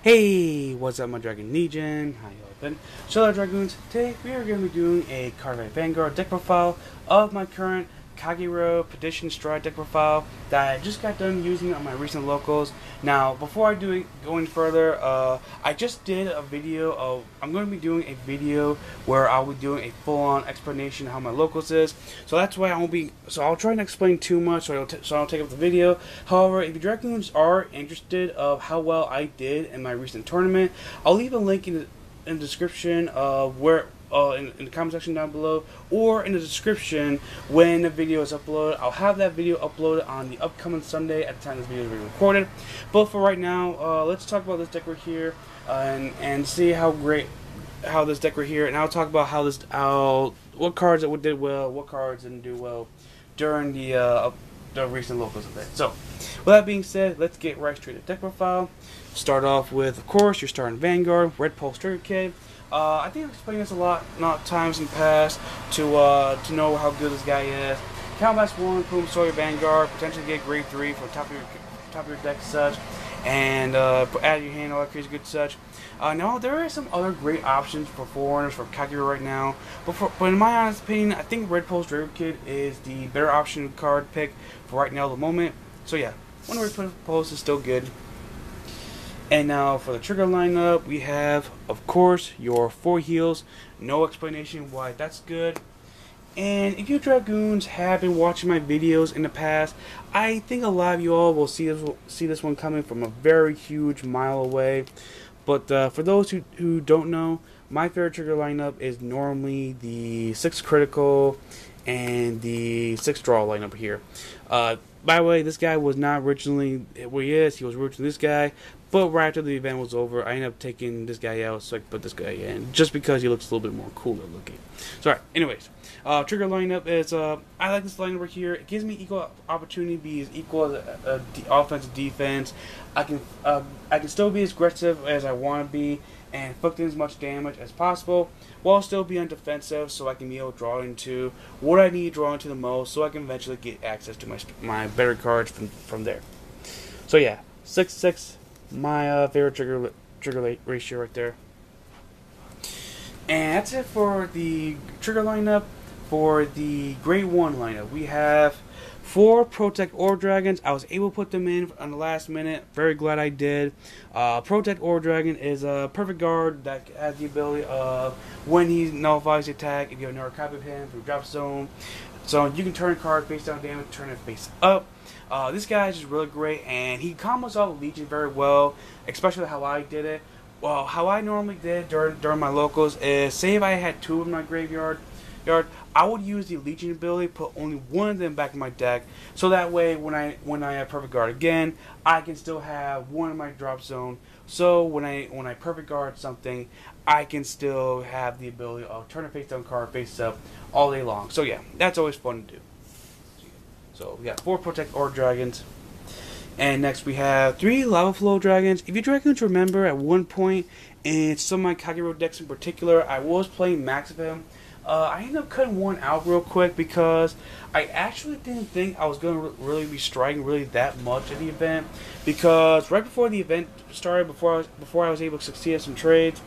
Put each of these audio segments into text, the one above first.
Hey, what's up my Dragon Legion? How y'all been? So Dragoons, today we are going to be doing a CardFight Vanguard deck profile of my current Kagero Perdition Stride deck profile that I just got done using on my recent locals. Now, before I go any further, I just did a video of, I'm going to be doing a video where I'll be doing a full-on explanation of how my locals is. So that's why I'll try not to explain too much so I don't take up the video. However, if you Dragoons are interested of how well I did in my recent tournament, I'll leave a link in the description of where in the comment section down below, or in the description when the video is uploaded. I'll have that video uploaded on the upcoming Sunday at the time this video is being recorded. But for right now, let's talk about this deck right here and see how this deck right here, and I'll talk about what cards that did well, what cards didn't do well during the recent locals event. So, with that being said, let's get right straight to deck profile. Start off with, of course, your starting Vanguard, Red Pulse Trigger Kid. I think I've explained this a lot, times in the past, to know how good this guy is. Combat 1, boom, Sawyer Vanguard, potentially get grade 3 from top of your deck and such, and add your hand, all that crazy good such. Now, there are some other great options for forerunners for Kagero right now, but in my honest opinion, I think Red Pulse Trigger Kid is the better option card pick for right now at the moment. So yeah, one Red Pulse is still good. And now for the trigger lineup, we have, of course, your 4 heals. No explanation why that's good. And if you Dragoons have been watching my videos in the past, I think a lot of you all will see this one coming from a very huge mile away. But for those who don't know, my favorite trigger lineup is normally the 6 critical and the 6 draw lineup here. By the way, this guy was not originally where he is. He was originally this guy, but right after the event was over, I ended up taking this guy out so I could put this guy in, just because he looks a little bit more cooler looking. So, alright, anyways, trigger lineup is, I like this lineup right here. It gives me equal opportunity to be as equal as offense and defense. I can still be as aggressive as I want to be and inflict as much damage as possible, while still be on defensive, so I can be able to draw into what I need to draw into the most, so I can eventually get access to my better cards from there. So yeah, 6/6, my favorite trigger ratio right there. And that's it for the trigger lineup. For the grade 1 lineup, we have 4 Protect Ore Dragons. I was able to put them in on the last minute. Very glad I did. Protect Ore Dragon is a perfect guard that has the ability of, when he nullifies the attack, if you have another copy of him through drop zone, so you can turn a card face down damage, turn it face up. This guy is just really great, and he combos out Legion very well, especially how I did it. Well, how I normally did during my locals is, say if I had 2 in my graveyard, I would use the Legion ability, put only 1 of them back in my deck, so that way when I have Perfect Guard again, I can still have 1 in my drop zone. So when I Perfect Guard something, I can still have the ability of turn a face down card face up all day long. So yeah, that's always fun to do. So we got 4 Protect Ore Dragons. And next we have 3 Lava Flow Dragons. If you Dragons remember, at one point in some of my Kagero decks in particular, I was playing max of him. I ended up cutting one out real quick because I actually didn't think I was going to really be striking really that much at the event, because right before the event started, before I was able to succeed at some trades,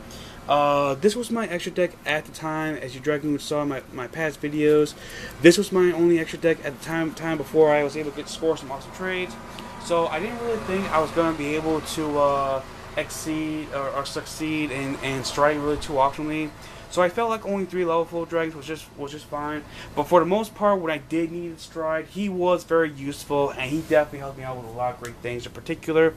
this was my extra deck at the time. As you Dragoons saw in my past videos, this was my only extra deck at the time before I was able to score some awesome trades. So I didn't really think I was going to be able to exceed or succeed in striking really too optimally. So I felt like only 3 Lava Flow Dragons was just fine. But for the most part, when I did need to stride, he was very useful, and he definitely helped me out with a lot of great things in particular.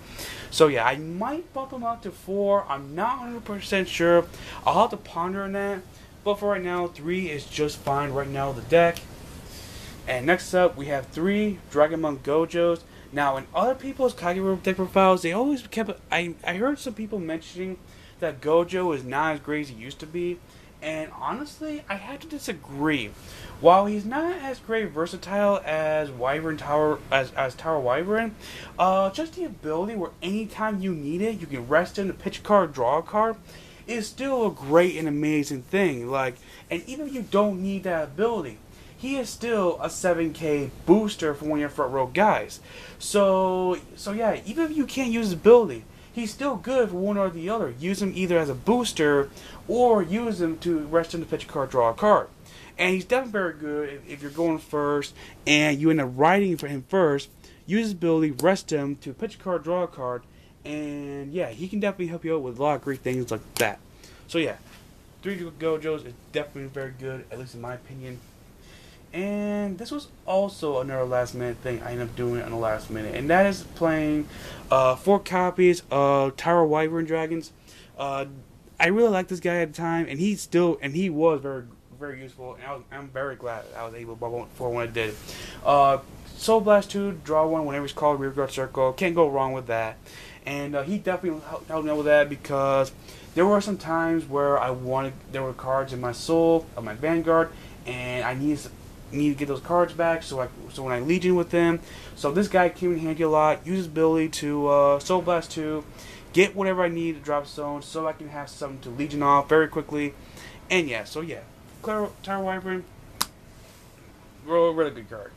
So yeah, I might bump him up to 4. I'm not 100% sure. I'll have to ponder on that. But for right now, 3 is just fine right now in the deck. And next up, we have 3 Dragon Monk Gojos. Now, in other people's Kagero deck profiles, they always kept... I heard some people mentioning that Gojo is not as great as he used to be. And honestly, I have to disagree. While he's not as great versatile as Wyvern Tower, as Tower Wyvern, just the ability where anytime you need it, you can rest in, pitch a card, draw a card, is still a great and amazing thing. Like, and even if you don't need that ability, he is still a 7k booster for one of your front row guys. So yeah, even if you can't use his ability, he's still good for one or the other. Use him either as a booster or use him to rest him to pitch a card, draw a card. And he's definitely very good if you're going first and you end up riding for him first. Use his ability, rest him to pitch a card, draw a card, and yeah, he can definitely help you out with a lot of great things like that. So yeah, 3 Gojos is definitely very good, at least in my opinion. And this was also another last minute thing I ended up doing on the last minute, and that is playing 4 copies of Tower Wyvern Dragons. I really liked this guy at the time, and he was very useful, and I'm very glad I was able for when I did. Soul Blast 2, draw 1 whenever he's called Rearguard Circle. Can't go wrong with that. And he definitely helped me out with that because there were some times where there were cards in my soul of my Vanguard, and I need to get those cards back. So when I Legion with them, so this guy came in handy a lot. Use his ability to Soul Blast 2, get whatever I need to drop zone, so I can have something to Legion off very quickly. And yeah, so yeah, Tower Wyvern, really good card.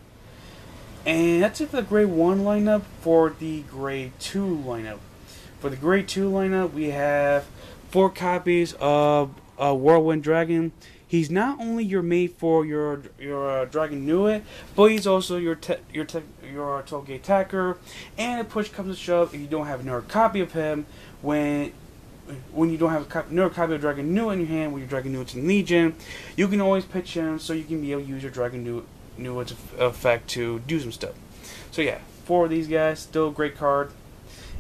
And that's it for the Grade 1 lineup. For the Grade 2 lineup, we have 4 copies of Whirlwind Dragon. He's not only your mate for your Dragon Nuit, but he's also your Toge attacker. And if push comes to shove, if you don't have another copy of him, when you don't have another copy of Dragon Nuit in your hand, when your Dragon Nuit's in Legion, you can always pitch him so you can be able to use your Dragon Nuit's effect to do some stuff. So yeah, 4 of these guys, still a great card.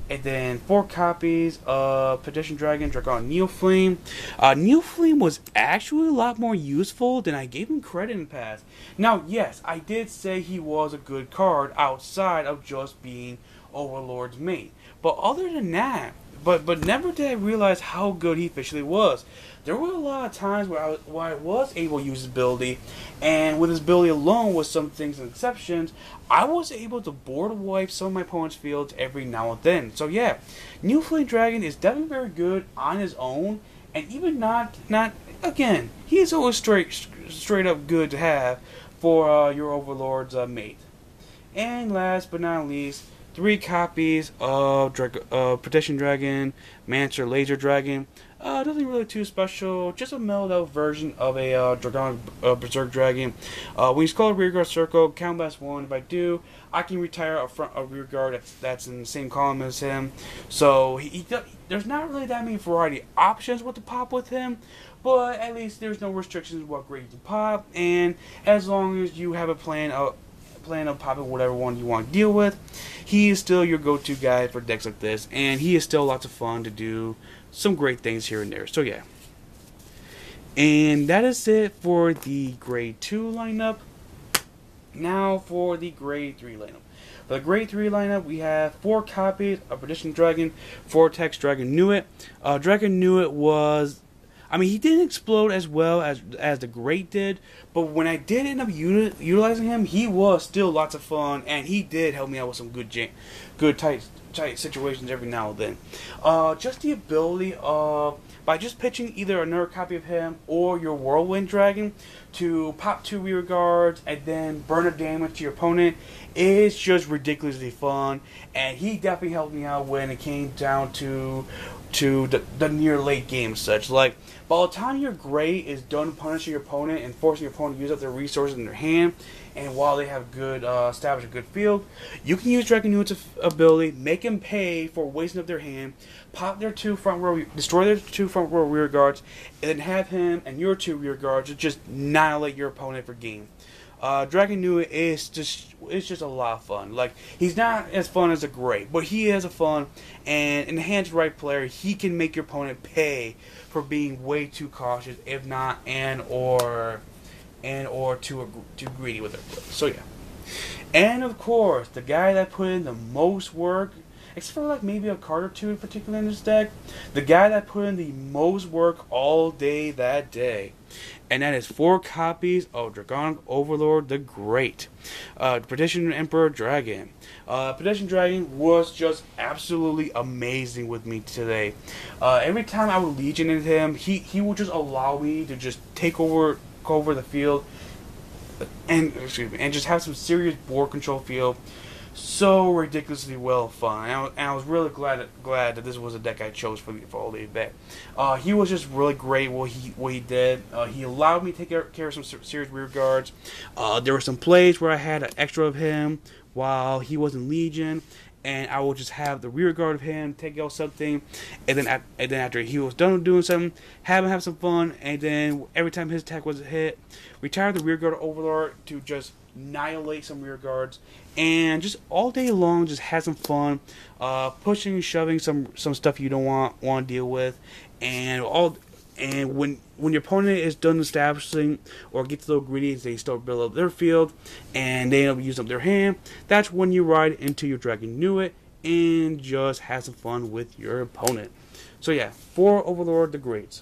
And then 4 copies of Perdition Dragon, Dragon Neoflame. Neoflame was actually a lot more useful than I gave him credit in the past. Now, yes, I did say he was a good card outside of just being Overlord's mate. But other than that, but never did I realize how good he officially was. There were a lot of times where I was able to use his ability, and with his ability alone, with some things and exceptions, I was able to board wipe some of my opponent's fields every now and then. So yeah, Neoflame Dragon is definitely very good on his own, and even not again, he is always straight up good to have for your Overlord's mate. And last but not least, 3 copies of Perdition Dragon, Mancer Laser Dragon. Nothing really too special, just a mellowed out version of a Dragon Berserk Dragon. When he's called Rearguard Circle, count blast 1. If I do, I can retire a rearguard that's in the same column as him. So there's not really that many variety options what to pop with him, but at least there's no restrictions what grade to pop, and as long as you have a plan of popping whatever one you want to deal with, he is still your go-to guy for decks like this, and he is still lots of fun to do some great things here and there. So yeah, and that is it for the Grade 2 lineup. Now for the Grade 3 lineup. For the Grade 3 lineup, we have 4 copies of Perdition Dragon, Vortex Dragon Nuit. Dragon Nuit was, he didn't explode as well as the Great did, but when I did end up utilizing him, he was still lots of fun, and he did help me out with some good tight situations every now and then. Just the ability of, by just pitching either another copy of him or your Whirlwind Dragon to pop 2 rear guards and then burn a damage to your opponent is just ridiculously fun, and he definitely helped me out when it came down to the near late game such. Like, by the time your Great is done punishing your opponent and forcing your opponent to use up their resources in their hand, and while they have established a good field, you can use Dragon Nuit's ability, make them pay for wasting up their hand, pop their 2 front row, destroy their 2 front row rear guards, and then have him and your 2 rear guards just annihilate your opponent for game. Dragon Nuit is just a lot of fun. Like, he's not as fun as a Great, but he is a fun, and in the hands of the right player, he can make your opponent pay for being way too cautious, if not or too greedy with it. So yeah, and of course, the guy that put in the most work, except for like maybe a card or 2 in particular in this deck, the guy that put in the most work all day that day, and that is 4 copies of Dragonic Overlord the Great, Perdition Emperor Dragon. Perdition Dragon was just absolutely amazing with me today. Every time I would Legion into him, he would just allow me to just take over the field and just have some serious board control field. so ridiculously well fun, and I was really glad that this was a deck I chose for all the event. He was just really great what he did. He allowed me to take care of some serious rear guards. There were some plays where I had an extra of him while he was in Legion, and I would just have the rear guard of him take out something, and then after he was done doing something, have him have some fun, and then every time his attack was hit, retire the rear guard Overlord to just annihilate some rear guards, and just all day long just have some fun, pushing, shoving some stuff you don't want to deal with, and when your opponent is done establishing or gets a little greedy, they start build up their field, and they end up using up their hand. That's when you ride into your Dragon Nuit and just have some fun with your opponent. So yeah, for Overlord the Greats.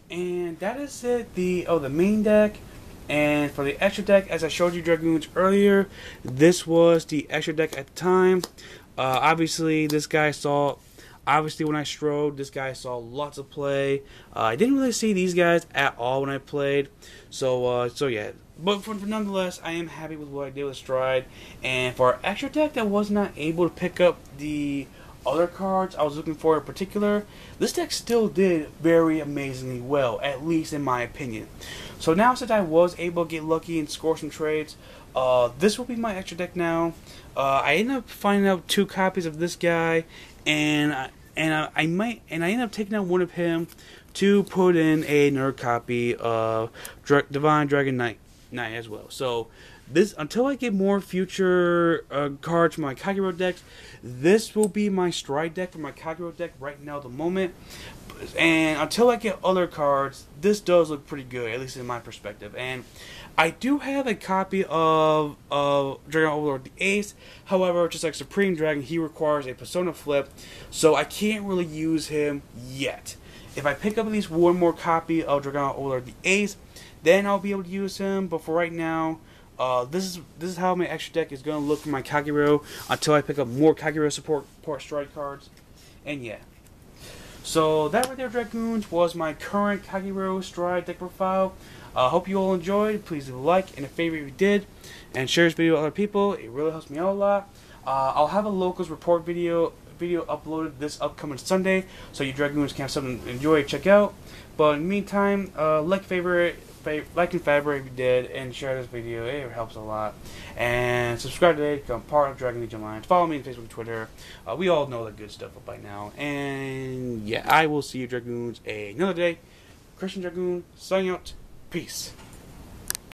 And that is it. The main deck. And for the extra deck, as I showed you Dragoons earlier, this was the extra deck at the time. Obviously, when I strode, this guy saw lots of play. I didn't really see these guys at all when I played. So yeah. But nonetheless, I am happy with what I did with Stride. And for our extra deck that was not able to pick up the other cards I was looking for in particular, this deck still did very amazingly well, at least in my opinion. So now, since I was able to get lucky and score some trades, this will be my extra deck now. I ended up finding out 2 copies of this guy, and I ended up taking out one of him to put in another copy of Divine Dragon Knight as well. So until I get more future cards for my Kagero decks, this will be my Stride deck for my Kagero deck right now at the moment. And until I get other cards, this does look pretty good, at least in my perspective. And I do have a copy of Dragon Overlord the Ace. However, just like Supreme Dragon, he requires a Persona Flip, so I can't really use him yet. If I pick up at least one more copy of Dragon Overlord the Ace, then I'll be able to use him. But for right now, this is how my extra deck is going to look for my Kagero until I pick up more Kagero support Stride cards. And yeah. So that right there, Dragoons, was my current Kagero Stride deck profile. Hope you all enjoyed. Please leave a like and a favorite if you did, and share this video with other people. It really helps me out a lot. I'll have a locals report video uploaded this upcoming Sunday, so you Dragoons can have something to enjoy, check out. But in the meantime, like and favorite if you did, and share this video. It helps a lot. And subscribe today to become part of Dragon Legion Alliance. Follow me on Facebook and Twitter. We all know the good stuff by now. And yeah, I will see you Dragoons another day. Christian Dragoon, signing out. Peace.